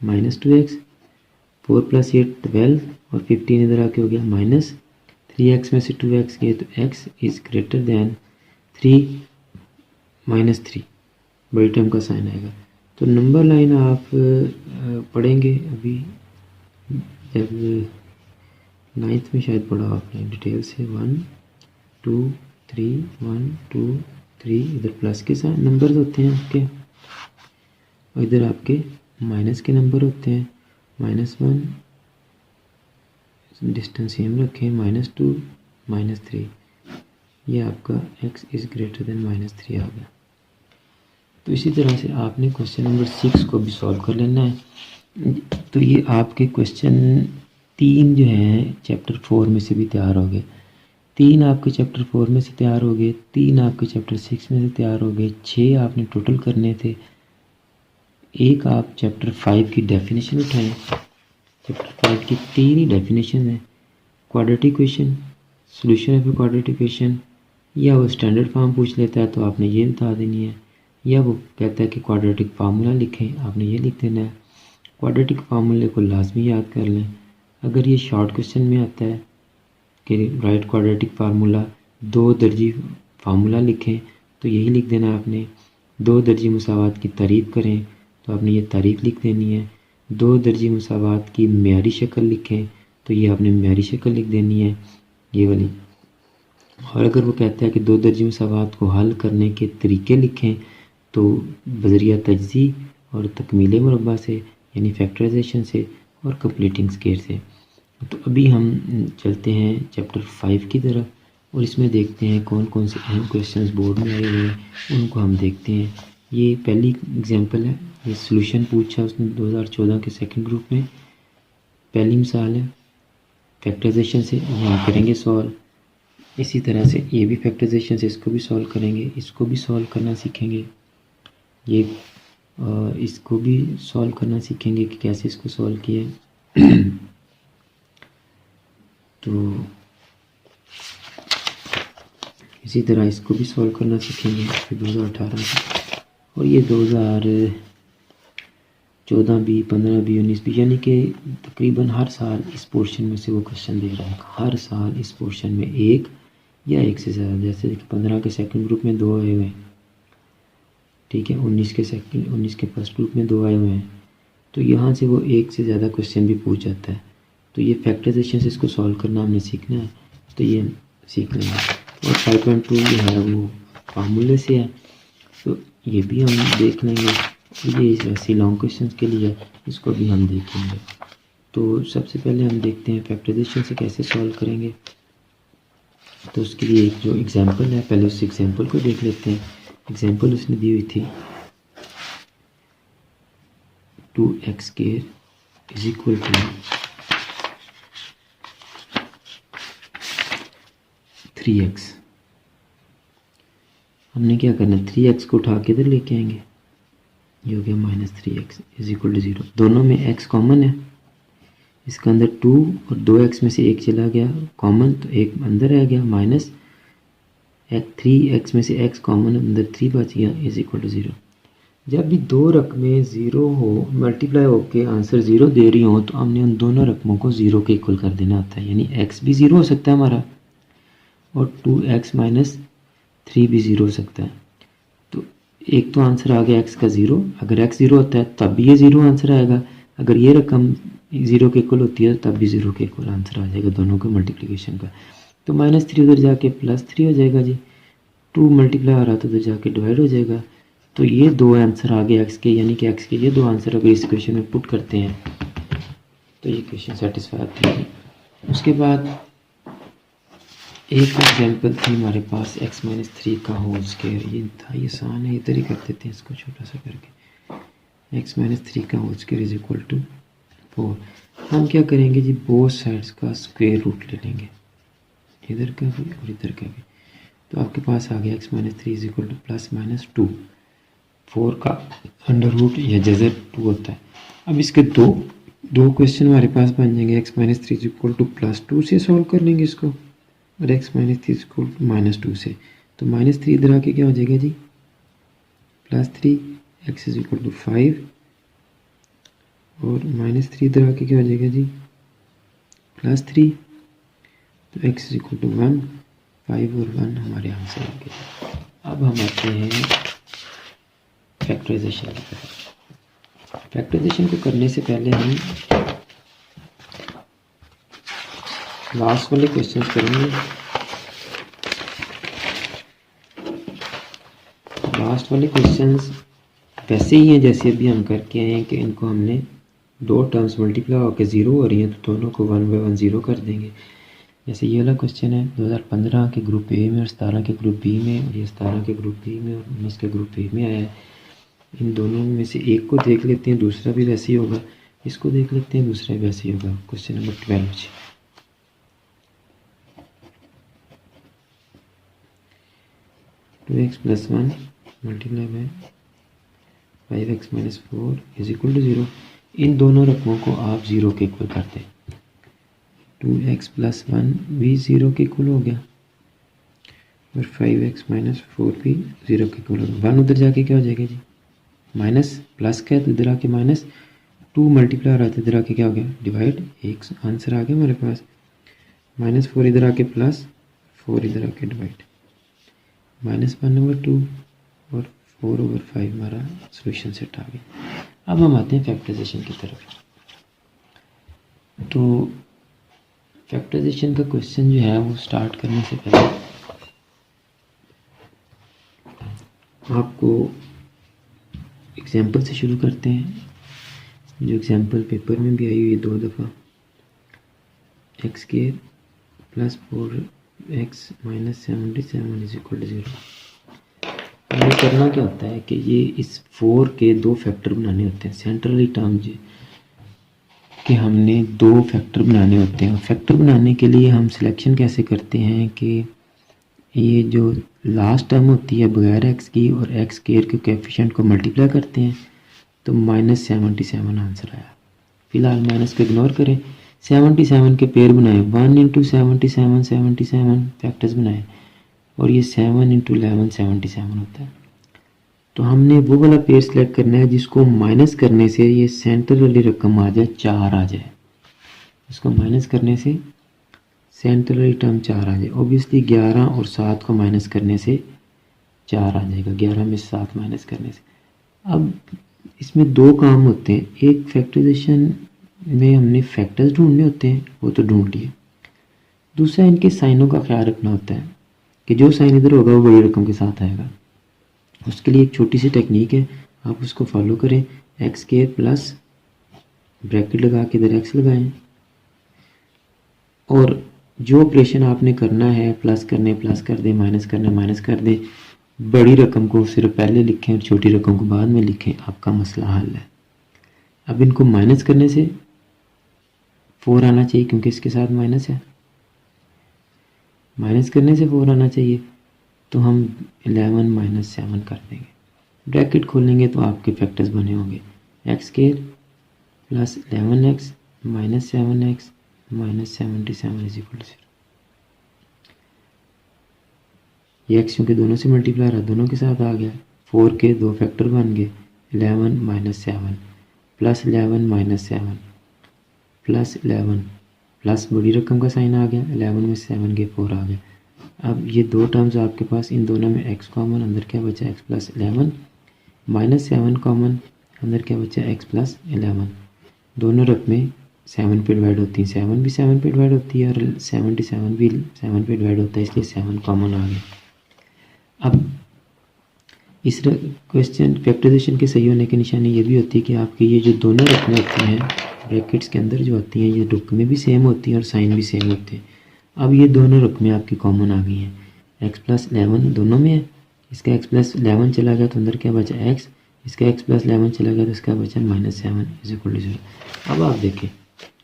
-2x, 4 प्लस 8 12 और 15 इधर आके हो गया 3x में से 2x गए तो x is greater than 3 minus 3, बड़ी टर्म का साइन आएगा। तो नंबर लाइन आप पढ़ेंगे अभी, जब 9th में शायद पढ़ा आपने डिटेल से, 1 2 3 1 2 3, इधर प्लस के साथ नंबर होते हैं आपके, और इधर आपके माइनस के नंबर होते हैं। -1 डिस्टेंस सेम रखें, -2 -3, ये आपका x इज़ ग्रेटर देन -3 आ गया। तो इसी तरह से आपने क्वेश्चन नंबर 6 को भी सॉल्व कर लेना है। तो ये आपके क्वेश्चन 3 जो हैं चैप्टर 4 में से भी तैयार हो गए, 3 आपके चैप्टर 4 में से तैयार हो गए, 3 आपके चैप्टर 6 में से तैयार हो गए, 6 आपने टोटल करने थे। एक आप चैप्टर 5 की डेफिनेशन उठाएं, चैप्टर 5 की 3 ही डेफिनेशन है, quadratic equation, solution of a quadratic equation, या वो स्टैंडर्ड फॉर्म पूछ लेता है तो आपने ये बता देनी है, या वो कहता है कि क्वाड्रेटिक फार्मूला लिखें, आपने ये लिख देना है। क्वाड्रेटिक फार्मूले को लाजमी याद कर लें। अगर ये शॉर्ट क्वेश्चन में आता है कि राइट क्वाड्रेटिक फार्मूला, 2 दर्जी फार्मूला लिखें, तो यही लिख देना है आपने। 2 दर्जी मुसावात की तारीफ़ करें तो आपने ये तारीफ़ लिख देनी है। 2 दर्जी मुसावात की म्यारी शक्ल लिखें तो ये आपने म्यारी शक्ल लिख देनी है, ये वाली। और अगर वो कहता है कि 2 दर्जी मुसावात को हल करने के तरीके लिखें तो बज़रिया तजज़ी और तकमील मुरब्बा से, यानी फैक्टराइजेशन से और कंप्लीटिंग स्केयर से। तो अभी हम चलते हैं चैप्टर 5 की तरफ, और इसमें देखते हैं कौन कौन से अहम क्वेश्चंस बोर्ड में आए हुए हैं, उनको हम देखते हैं। ये पहली एग्जांपल है, ये सॉल्यूशन पूछा उसने 2014 के सेकंड ग्रुप में, पहली मिसाल है फैक्टराइजेशन से, ये हम करेंगे सॉल्व। इसी तरह से ये भी फैक्टराइजेशन से, इसको भी सॉल्व करेंगे, इसको भी सॉल्व करना सीखेंगे, ये इसको भी सॉल्व करना सीखेंगे कि कैसे इसको सॉल्व किया। तो इसी तरह इसको भी सॉल्व करना सीखेंगे फिर 2018 से, और ये 2014 भी, 15 भी, 19 भी, यानी कि तकरीबन हर साल इस पोर्शन में से वो क्वेश्चन दे रहा है, हर साल इस पोर्शन में एक या एक से ज़्यादा। जैसे 15 के सेकंड ग्रुप में 2 आए हुए हैं, ठीक है, 19 के फर्स्ट ग्रुप में 2 आए हुए हैं, तो यहाँ से वो एक से ज़्यादा क्वेश्चन भी पूछ जाता है। तो ये फैक्टराइजेशन से इसको सॉल्व करना हमने सीखना है, तो ये सीख लेंगे। और 5.2 जो है वो फार्मूले से है, तो ये भी हम देख लेंगे। ये ऐसे लॉन्ग क्वेश्चन के लिए इसको भी हम देखेंगे। तो सबसे पहले हम देखते हैं फैक्टराइजेशन से कैसे सॉल्व करेंगे। तो उसके लिए एक जो एग्जांपल है, पहले उस एग्जांपल को देख लेते हैं। एग्जांपल उसने दी हुई थी 2x² is equal to 3x। हमने क्या करना है, 3x को उठा के इधर लेके आएंगे, ये हो गया -3x इज इक्वल टू 0। दोनों में x कॉमन है, इसका अंदर 2 और 2x में से एक चला गया कॉमन, तो एक अंदर रह गया, माइनस 3x में से x कॉमन, अंदर 3 बच गया, इज इक्वल टू 0। जब भी दो रकमें 0 हो, मल्टीप्लाई होके आंसर 0 दे रही हो, तो हमने उन दोनों रकमों को 0 के इक्वल कर देना होता है। यानी x भी 0 हो सकता है हमारा, और 2x माइनस 3 भी 0 हो सकता है। तो एक तो आंसर आ गया x का 0, अगर x 0 होता है तब भी ये 0 आंसर आएगा, अगर ये रकम 0 के इक्वल होती है तब भी 0 के इक्वल आंसर आ जाएगा दोनों के मल्टीप्लिकेशन का। तो -3 उधर जाके +3 हो जाएगा जी, 2 मल्टीप्लाई हो रहा था उधर जाके डिवाइड हो जाएगा। तो ये 2 आंसर आ गए x के, यानी कि x के ये 2 आंसर अगर इस क्वेश्चन में पुट करते हैं तो ये क्वेश्चन सेटिस्फाई होती है। उसके बाद एक एग्जांपल थी हमारे पास x-3 का होल स्क्वायर, ये था, ये आसान है, इधर ही कर देते हैं इसको छोटा सा करके। x-3 का whole square is equal to 4। हम क्या करेंगे जी, बोथ साइड्स का स्क्वायर रूट ले लेंगे, इधर का भी और इधर का भी। तो आपके पास आ गया x-3 इज इक्वल टू +-2। 4 का अंडर रूट या जज़र 2 होता है। अब इसके दो क्वेश्चन हमारे पास बन जाएंगे। x-3 इज इक्वल टू +2 से सॉल्व कर लेंगे इसको, और x-3 इज इक्वल टू -2 से। तो -3 इधर आके क्या हो जाएगा जी, +3, x इज इक्वल टू 5, और -3 इधर आके क्या हो जाएगा जी, +3। तो x इक्वल टू 1, 5 और 1 हमारे आंसर आ गए। अब हम आते हैं फैक्टराइजेशन की तरफ। फैक्टराइजेशन को करने से पहले हम लास्ट वाले क्वेश्चन करेंगे। लास्ट वाले क्वेश्चंस वैसे ही हैं जैसे अभी हम करके आए हैं कि इनको हमने दो टर्म्स मल्टीप्लाई होकर 0 हो रही हैं तो दोनों को 1 बाय 1 0 कर देंगे। जैसे ये वाला क्वेश्चन है 2015 के ग्रुप ए में और 17 के ग्रुप बी में, और ये 17 के ग्रुप बी में और 19 के ग्रुप ए में आया है। इन दोनों में से एक को देख लेते हैं, दूसरा भी वैसे ही होगा। इसको देख लेते हैं, दूसरा भी वैसे ही होगा। Question number 12 2x + 1 multiply by 5x - 4 is equal to 0। इन दोनों रकमों को आप 0 के इक्वल कर दें। 2x + 1 भी 0 के इक्वल हो गया और 5x - 4 भी 0 के इक्वल हो गया। 1 उधर जाके क्या हो जाएगा जी, माइनस, प्लस का है तो इधर आके माइनस, 2 मल्टीप्लाई हो रहा था इधर आके क्या हो गया, डिवाइड। एक आंसर आ गया हमारे पास। -4 इधर आके प्लस, 4 इधर आके डिवाइड। -1/2 और 4/5 हमारा सोल्यूशन सेट आ गया। अब हम आते हैं फैक्टराइजेशन की तरफ। तो फैक्टराइजेशन का क्वेश्चन जो है वो स्टार्ट करने से पहले आपको एग्जाम्पल से शुरू करते हैं, जो एग्जाम्पल पेपर में भी आई हुई है 2 दफ़ा। x² + 4x - 77 is equal to 0। ये करना क्या होता है कि ये इस 4 के 2 फैक्टर बनाने होते हैं। सेंट्रली टर्म जी कि हमने 2 फैक्टर बनाने होते हैं। और फैक्टर बनाने के लिए हम सिलेक्शन कैसे करते हैं कि ये जो लास्ट टर्म होती है बगैर x की और x² के कोएफिशिएंट को मल्टीप्लाई करते हैं तो -77 आंसर आया। फिलहाल माइनस को इग्नोर करें। 77 के पेयर बनाए, 1 × 77 77 फैक्टर्स बनाए और ये 7 × 11 77 होता है। तो हमने वो वाला पेयर सेलेक्ट करना है जिसको माइनस करने से ये सेंटर वाली रकम आ जाए 4 आ जाए। इसको माइनस करने से सेंटर वाली टर्म 4 आ जाए। ऑब्वियसली 11 और 7 को माइनस करने से 4 आ जाएगा, 11 में 7 माइनस करने से। अब इसमें 2 काम होते हैं। एक फैक्टराइजेशन में हमने फैक्टर्स ढूंढने होते हैं, वो तो ढूंढ लिए। दूसरा इनके साइनों का ख्याल रखना होता है कि जो साइन इधर होगा वो बड़ी रकम के साथ आएगा। उसके लिए एक छोटी सी टेक्निक है, आप उसको फॉलो करें। x² प्लस ब्रैकेट लगा के इधर x लगाएं और जो ऑपरेशन आपने करना है प्लस करने प्लस कर दें, माइनस करना माइनस कर दें। बड़ी रकम को सिर्फ पहले लिखें और छोटी रकम को बाद में लिखें, आपका मसला हल है। अब इनको माइनस करने से 4 आना चाहिए क्योंकि इसके साथ माइनस है। माइनस करने से 4 आना चाहिए तो हम 11 - 7 कर देंगे। ब्रैकेट खोलेंगे तो आपके फैक्टर्स बने होंगे x² + 11x - 7x - 77 is equal to 0। ये x क्योंकि दोनों से मल्टीप्लाई रहा दोनों के साथ आ गया। 4 के 2 फैक्टर बन गए, 11 - 7 + 11 - 7 + 11 प्लस बड़ी रकम का साइन आ गया, 11 में 7 के 4 आ गया। अब ये 2 टर्म्स आपके पास, इन दोनों में x कॉमन, अंदर क्या बचा x + 11 -7 कॉमन, अंदर क्या बचा x + 11। दोनों रकमें 7 पे डिवाइड होती हैं, 7 भी 7 पे डिवाइड होती है और 77 भी 7 पे डिवाइड होता है, इसलिए 7 कॉमन आ गया। अब इस क्वेश्चन फैक्टराइजेशन के सही होने की निशानी ये भी होती है कि आपकी ये जो दोनों रकमें होती हैं ब्रैकेट्स के अंदर जो होती हैं, ये रकमें भी सेम होती हैं और साइन भी सेम होते हैं। अब ये दोनों रकमें आपकी कॉमन आ गई हैं। x + 11 दोनों में है, इसका x + 11 चला गया तो अंदर क्या बचा x, इसका x + 11 चला गया तो इसका बचा -7 इज इक्वल टू 0। अब आप देखें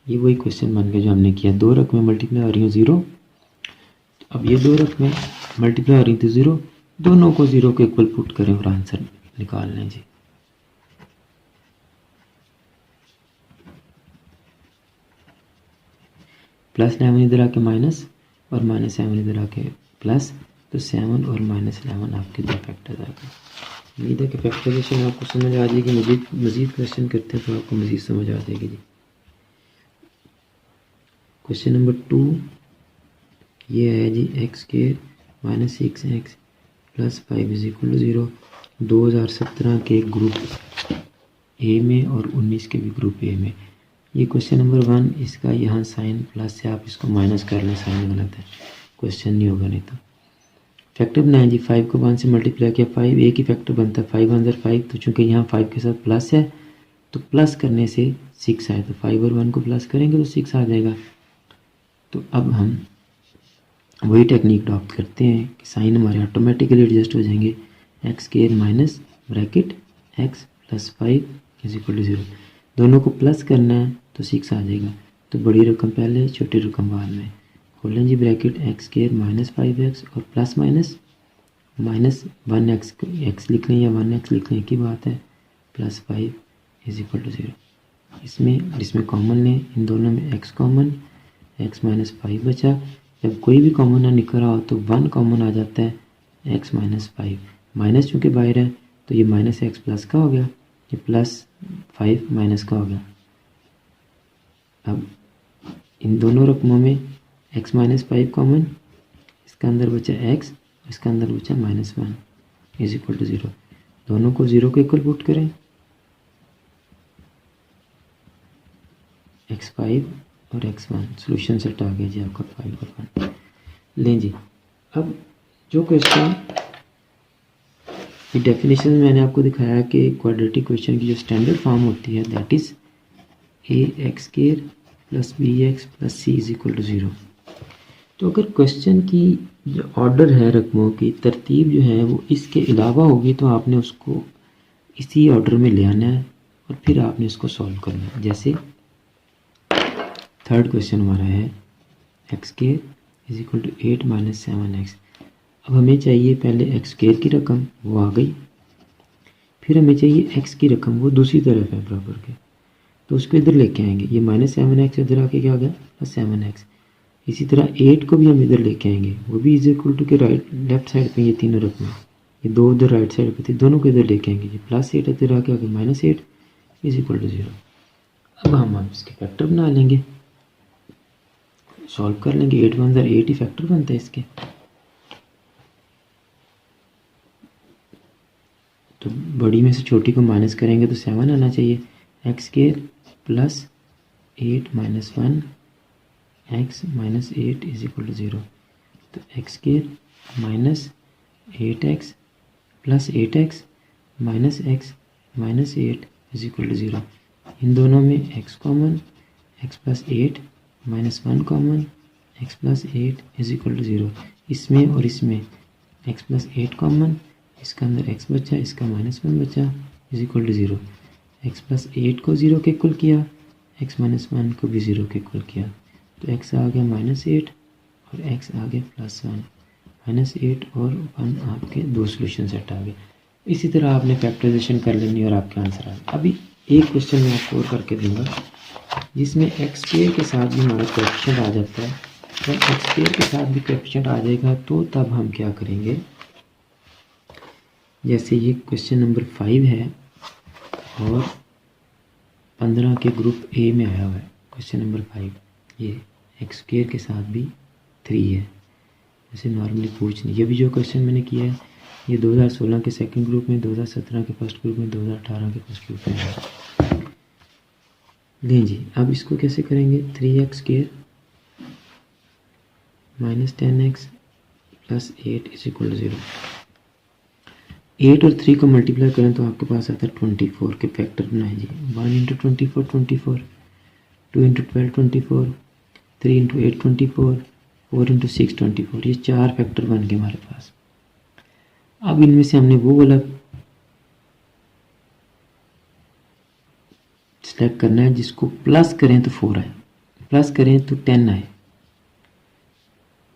ये वही क्वेश्चन बन गया जो हमने किया। 2 रकमें मल्टीप्लाई हो रही हैं 0। अब ये 2 रकमें मल्टीप्लाई हो रही थी 0, दोनों को 0 के इक्वल पुट करें और आंसर निकाल लें जी। +11 इधर आके माइनस और -7 इधर आके प्लस, तो 7 और -11 आपके 2 फैक्टर्स आ गए। उम्मीद है कि फैक्टराइजेशन आपको समझ आ जाएगी। मज़ीद क्वेश्चन करते हैं तो आपको मज़ीद समझ आ जाएगी जी। क्वेश्चन नंबर 2, ये है जी X square minus 6x plus 5 is equal to 0। 2017 के ग्रुप ए में और 19 के भी ग्रुप ए में। ये क्वेश्चन नंबर 1, इसका यहाँ साइन प्लस है, आप इसको माइनस कर लें, साइन गलत है, क्वेश्चन नहीं होगा नहीं तो। फैक्टर बनाएं जी, 5 को 1 से मल्टीप्लाई किया, 5 एक ही फैक्टर बनता है, 5 1 5। तो चूँकि यहाँ 5 के साथ प्लस है तो प्लस करने से 6 आए, तो 5 और 1 को प्लस करेंगे तो 6 आ जाएगा। तो अब हम वही टेक्निक अडॉप्ट करते हैं कि साइन हमारे ऑटोमेटिकली एडजस्ट हो जाएंगे। X square minus bracket x plus 5 is equal to 0। दोनों को प्लस करना है तो 6 आ जाएगा। तो बड़ी रकम पहले, छोटी रकम बाद में। खोलें जी bracket, X square minus 5x और plus minus minus 1x, x लिख लें या 1x लिख लें, एक ही बात है, प्लस 5 इज इक्वल टू 0। जिसमें कॉमन लें, इन दोनों में x कॉमन, x माइनस 5 बचा। जब कोई भी कॉमन ना निकल रहा हो तो 1 कॉमन आ जाता है, x माइनस 5। माइनस चूँकि बाहर है तो ये माइनस एक्स प्लस का हो गया, ये प्लस 5 माइनस का हो गया। अब इन दोनों रकमों में x माइनस 5 कॉमन, इसका अंदर बचा x, इसका अंदर बचा माइनस 1 इज इक्वल टू 0। दोनों को 0 के इक्वल पुट करें, x5 और x1, सोल्यूशन सेट आ गया जी आपका 5 और 1। लें जी, अब जो क्वेश्चन ये डेफिनेशन में मैंने आपको दिखाया कि क्वाड्रेटिक क्वेश्चन की जो स्टैंडर्ड फॉर्म होती है that is ax square plus bx plus c is equal to 0। तो अगर क्वेश्चन की जो ऑर्डर है, रकमों की तरतीब जो है वो इसके अलावा होगी तो आपने उसको इसी ऑर्डर में ले आना है और फिर आपने इसको सॉल्व करना है। जैसे थर्ड क्वेश्चन हमारा है x square is equal to 8 minus 7x। अब हमें चाहिए पहले एक्स स्क्वायर की रकम, वो आ गई, फिर हमें चाहिए एक्स की रकम, वो दूसरी तरफ है बराबर के, तो उसको इधर लेके आएंगे। ये माइनस 7x इधर आके क्या हो गया, प्लस 7x। इसी तरह 8 को भी हम इधर लेके आएंगे, वो भी इज इक्वल टू के राइट लेफ्ट साइड पे ये तीनों रकमें, ये दो उधर राइट साइड पे थी, दोनों को इधर लेके आएंगे। ये प्लस 8 इधर आके आ गया माइनस 8 इज इक्वल टू 0। अब हम इसके फैक्टर बना लेंगे, सॉल्व कर लेंगे। 8 1 8 ही फैक्टर बनता है इसके। तो बड़ी में से छोटी को माइनस करेंगे तो 7 आना चाहिए। X square plus 8 minus 1 x minus 8 is equal to 0। तो x square minus 8x plus 8x minus x minus 8 is equal to 0। इन दोनों में x common, x plus 8 minus 1 common, x plus 8 is equal to 0। इसमें और इसमें x plus 8 common, इसका अंदर x बचा, इसका माइनस 1 बचा is equal to 0। x plus 8 को 0 के इक्वल किया, x माइनस 1 को भी 0 के इक्वल किया, तो x आ गया माइनस 8 और x आ गया प्लस 1। माइनस 8 और 1 आपके दो सोल्यूशन सेट आ गए। इसी तरह आपने फैक्टराइजेशन कर लेनी और आपके आंसर आ गए। अभी एक क्वेश्चन मैं आपको और करके दूंगा जिसमें एक्स स्क्वायर के साथ भी हमारा कोएफिशिएंट आ जाता है। जब एक्स स्क्वायर के साथ भी कोएफिशिएंट आ जाएगा तो तब हम क्या करेंगे, जैसे ये क्वेश्चन नंबर 5 है और 15 के ग्रुप ए में आया हुआ है क्वेश्चन नंबर 5। ये एक्स स्क्वायर के साथ भी 3 है, जैसे नॉर्मली पूछ नहीं। ये भी जो क्वेश्चन मैंने किया है ये 2016 के सेकंड ग्रुप में, 2017 के फर्स्ट ग्रुप में, 2018 के फर्स्ट ग्रुप में है। लें जी, अब इसको कैसे करेंगे, 3x square minus 10x plus 8 is equal to 0। 8 और 3 को मल्टीप्लाई करें तो आपके पास आता है 24 के फैक्टर बनाए जी। 1 इंटू 24 24, 2 इंटू 12 24, 3 इंटू 8 24, 4 इंटू 6 24। ये 4 फैक्टर बन गए हमारे पास। अब इनमें से हमने वो वाला सेलेक्ट करना है जिसको प्लस करें तो 4 आए, प्लस करें तो 10 आए।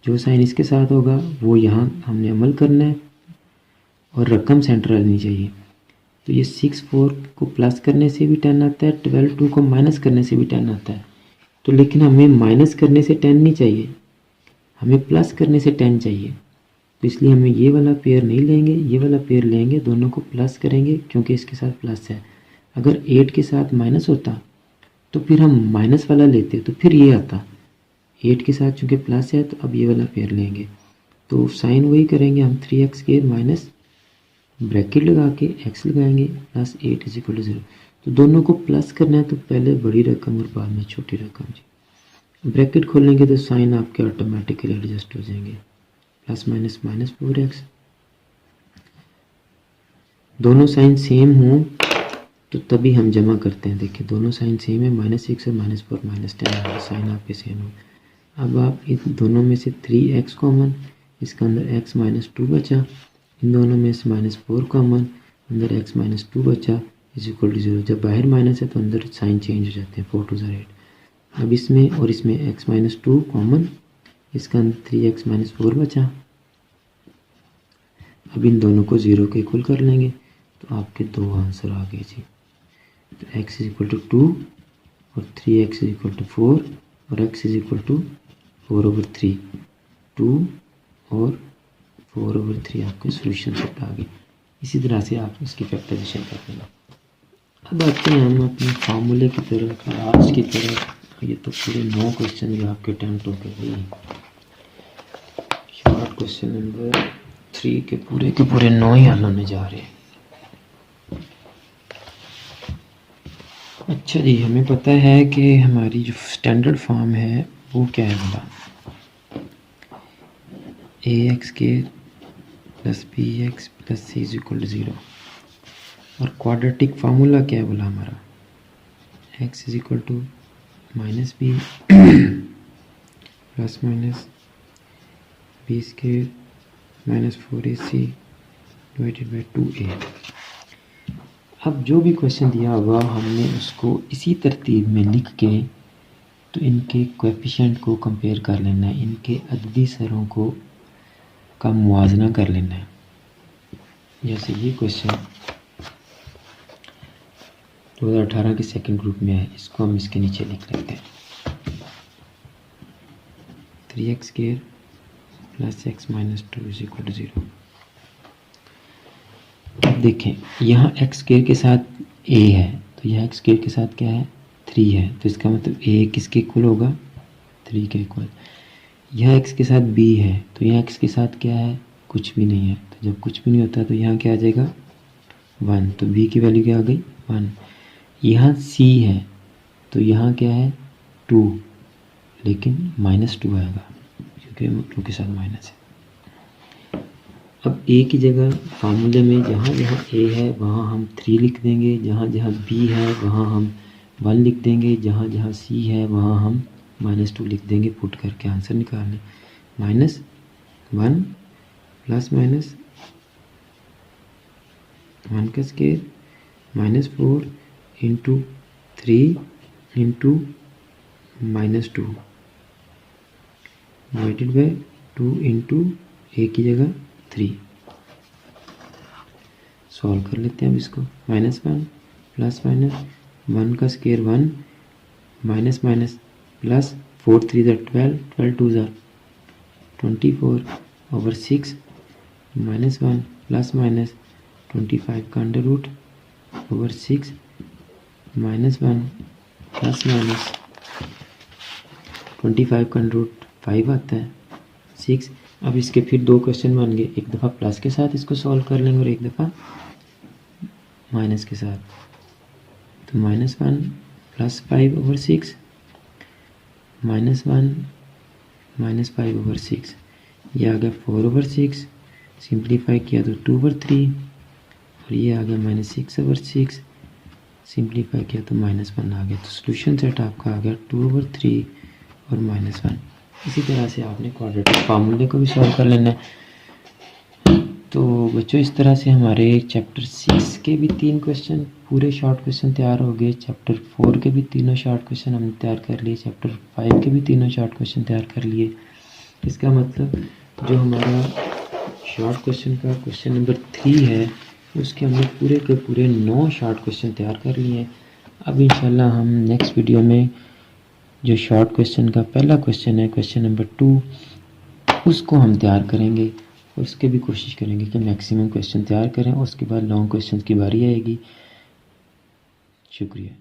जो साइन इसके साथ होगा वो यहाँ हमने अमल करना है और रकम सेंटर आनी चाहिए। तो ये 6 4 को प्लस करने से भी 10 आता है, 12 2 को माइनस करने से भी 10 आता है। तो लेकिन हमें माइनस करने से 10 नहीं चाहिए, हमें प्लस करने से 10 चाहिए। तो इसलिए हमें ये वाला पेयर नहीं लेंगे, ये वाला पेयर लेंगे, दोनों को प्लस करेंगे क्योंकि इसके साथ प्लस है। अगर 8 के साथ माइनस होता तो फिर हम माइनस वाला लेते तो फिर ये आता, 8 के साथ चूँकि प्लस है तो अब ये वाला पेयर लेंगे, तो साइन वही करेंगे हम 3x² माइनस ब्रैकेट लगा के x लगाएंगे प्लस 8 = 0। तो दोनों को प्लस करना है तो पहले बड़ी रकम और बाद में छोटी रकम जी। ब्रैकेट खोलेंगे तो साइन आपके ऑटोमेटिकली एडजस्ट हो जाएंगे, प्लस माइनस माइनस 4x। दोनों साइन सेम हों तो तभी हम जमा करते हैं। देखिए दोनों साइन सेम है, -6 और -4 -10 साइन आपके सेम हो। अब आप इन दोनों में से 3x कॉमन, इसके अंदर x -2 बचा, इन दोनों में से -4 कॉमन, अंदर x -2 बचा = 0। जब बाहर माइनस है तो अंदर साइन चेंज हो जाते हैं, 4 2 8। अब इसमें और इसमें x -2 कॉमन, इसका अंदर 3x -4 बचा। अब इन दोनों को 0 के इक्वल कर लेंगे तो आपके दो आंसर आ गए जी। तो x = 2 और 3x = 4 और x = 4/3। 2 और 4/3 आपके सोल्यूशन सेट आ गए। इसी तरह से आप इसकी फैक्टराइजेशन कर लेना। अब आते हैं हम अपने फार्मूले की तरफ, लास्ट की तरफ। ये तो पूरे 9 क्वेश्चन भी आपके अटेम्प्ट हो गए। शॉर्ट क्वेश्चन नंबर 3 के पूरे 9 ही हल होने जा रहे हैं। अच्छा जी, हमें पता है कि हमारी जो स्टैंडर्ड फॉर्म है वो क्या है बोला, ax² + bx + c = 0। और क्वाड्रेटिक फार्मूला क्या है बोला हमारा, x = -b + b² -4ac / 2a। अब जो भी क्वेश्चन दिया होगा हमने उसको इसी तरतीब में लिख के तो इनके कोएफिशिएंट को कंपेयर कर लेना है, इनके अददी सरों को का मुआवजना कर लेना है। जैसे ये क्वेश्चन 2018 के सेकंड ग्रुप में है, इसको हम इसके नीचे लिख लेते हैं। 3x² + x -2 = 0। अब देखें यहाँ x² के साथ a है तो यह x² के साथ क्या है 3 है, तो इसका मतलब a किसके इक्वल होगा 3 के इक्वल। यह x के साथ b है तो यहाँ x के साथ क्या है कुछ भी नहीं है, तो जब कुछ भी नहीं होता तो यहाँ क्या आ जाएगा 1, तो b की वैल्यू क्या आ गई 1। यहाँ c है तो यहाँ क्या है 2, लेकिन -2 आएगा क्योंकि 2 के साथ माइनस है। अब a की जगह फार्मूले में जहाँ जहाँ a है वहाँ हम 3 लिख देंगे, जहाँ जहाँ b है वहाँ हम 1 लिख देंगे, जहाँ जहाँ c है वहाँ हम -2 लिख देंगे। पुट करके आंसर निकाल लें, -1 + -1 का स्क्वायर -4 × 3 × -2 डिवाइडेड बाय 2 × a की जगह 3। सॉल्व कर लेते हैं अब इसको, -1 + -1 का स्क्वायर 1 माइनस प्लस 4 3 12 12 2 24/6 -1 ± 25 का अंडर रूट ओवर 6 -1 ± 25 का अंडर रूट 5 आता है 6। अब इसके फिर दो क्वेश्चन बन गए, एक दफ़ा प्लस के साथ इसको सॉल्व कर लेंगे और एक दफ़ा माइनस के साथ। तो -1 + 5/6 -1 - 5/6, ये आ गया 4/6, सिंप्लीफाई किया तो 2/3 और ये आ गया -6/6, सिंप्लीफाई किया तो -1 आ गया। तो सोल्यूशन सेट आपका आ गया 2/3 और -1। इसी तरह से आपने क्वाड्रेटिक फार्मूले को भी सॉल्व कर लेना है। तो बच्चों इस तरह से हमारे चैप्टर 6 के भी 3 क्वेश्चन पूरे शॉर्ट क्वेश्चन तैयार हो गए, चैप्टर 4 के भी तीनों शॉर्ट क्वेश्चन हमने तैयार कर लिए, चैप्टर 5 के भी तीनों शॉर्ट क्वेश्चन तैयार कर लिए। इसका मतलब जो हमारा शॉर्ट क्वेश्चन का क्वेश्चन नंबर 3 है उसके हमने पूरे के पूरे 9 शॉर्ट क्वेश्चन तैयार कर लिए। अब इंशाल्लाह हम नेक्स्ट वीडियो में जो शॉर्ट क्वेश्चन का पहला क्वेश्चन है क्वेश्चन नंबर 2 उसको हम तैयार करेंगे और उसके भी कोशिश करेंगे कि मैक्सिमम क्वेश्चन तैयार करें और उसके बाद लॉन्ग क्वेश्चन की बारी आएगी। शुक्रिया।